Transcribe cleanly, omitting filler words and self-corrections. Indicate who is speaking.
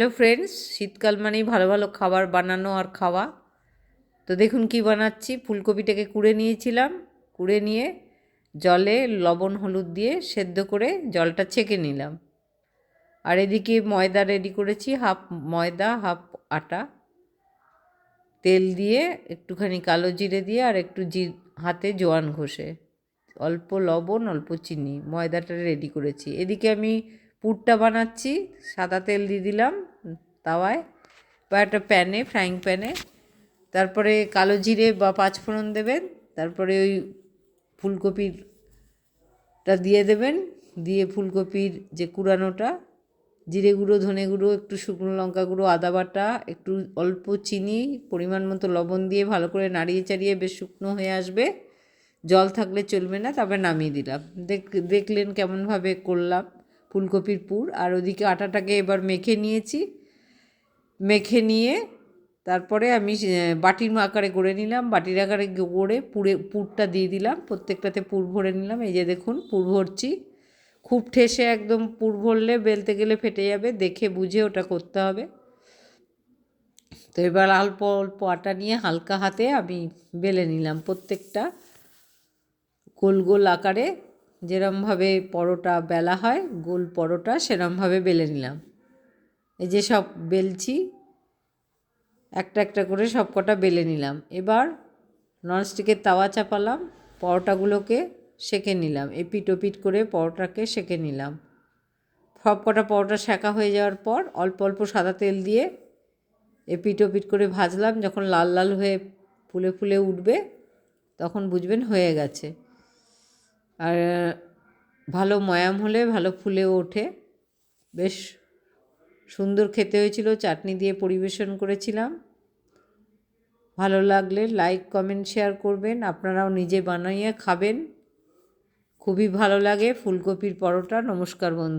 Speaker 1: Hello friends, শীতকাল মানেই ভালো ভালো খাবার বানানো আর খাওয়া। তো দেখুন কি বানাচ্ছি। ফুলকপিটাকে কুড়ে নিয়েছিলাম, কুড়ে নিয়ে জলে লবণ হলুদ দিয়ে সেদ্ধ করে জলটা ছেঁকে নিলাম। আর এদিকে ময়দা রেডি করেছি, হাফ ময়দা হাফ আটা। তেল দিয়ে একটুখানি কালো জিরে দিয়ে আর একটু হাতে জোয়ান ঘষে, অল্প লবণ অল্প চিনি, ময়দাটা রেডি করেছি। এদিকে আমি পুরটা বানাচ্ছি। সাদা তেল দিয়ে দিলাম তাওয়ায় বা একটা প্যানে, ফ্রাইং প্যানে। তারপরে কালো জিরে বা পাঁচফোড়ন দেবেন। তারপরে ওই ফুলকপিটা দিয়ে দেবেন। দিয়ে ফুলকপির যে কুড়ানোটা, জিরে গুঁড়ো, ধনে গুঁড়ো, একটু শুকনো লঙ্কা গুঁড়ো, আদা বাটা, একটু অল্প চিনি, পরিমাণ মতো লবণ দিয়ে ভালো করে নাড়িয়ে চাড়িয়ে বেশ শুকনো হয়ে আসবে। জল থাকলে চলবে না, তবে নামিয়ে দিলাম। দেখলেন কেমনভাবে করলাম ফুলকপির পুর। আর ওদিকে আটাটাকে এবার মেখে নিয়েছি। মেখে নিয়ে তারপরে আমি বাটির আকারে গড়ে নিলাম। বাটির আকারে গড়ে পুরটা দিয়ে দিলাম। প্রত্যেকটাতে পুর ভরে নিলাম। এই যে দেখুন পুর ভরছি। খুব ঠেসে একদম পুর ভরলে বেলতে গেলে ফেটে যাবে, দেখে বুঝে ওটা করতে হবে। তো এবার অল্প অল্প আটা নিয়ে হালকা হাতে আমি বেলে নিলাম প্রত্যেকটা গোল গোল আকারে। যেরমভাবে পরোটা বেলা হয়, গোল পরোটা সেরমভাবে বেলে নিলাম। এই যে সব বেলছি, একটা একটা করে সব কটা বেলে নিলাম। এবার ননস্টিকের তাওয়া চাপালাম, পরোটাগুলোকে সেঁকে নিলাম। এপিট ওপিট করে পরোটাকে সেঁকে নিলাম। সব কটা পরোটা সেঁকা হয়ে যাওয়ার পর অল্প অল্প সাদা তেল দিয়ে এপিট ওপিট করে ভাজলাম। যখন লাল লাল হয়ে ফুলে ফুলে উঠবে তখন বুঝবেন হয়ে গেছে। আর ভালো ময়াম হলে ভালো ফুলেও ওঠে, বেশ সুন্দর খেতে হয়েছিল। চাটনি দিয়ে পরিবেশন করেছিলাম। ভালো লাগলে লাইক কমেন্ট শেয়ার করবেন। আপনারাও নিজে বানিয়ে খাবেন, খুবই ভালো লাগে ফুলকপির পরোটা। নমস্কার বন্ধু।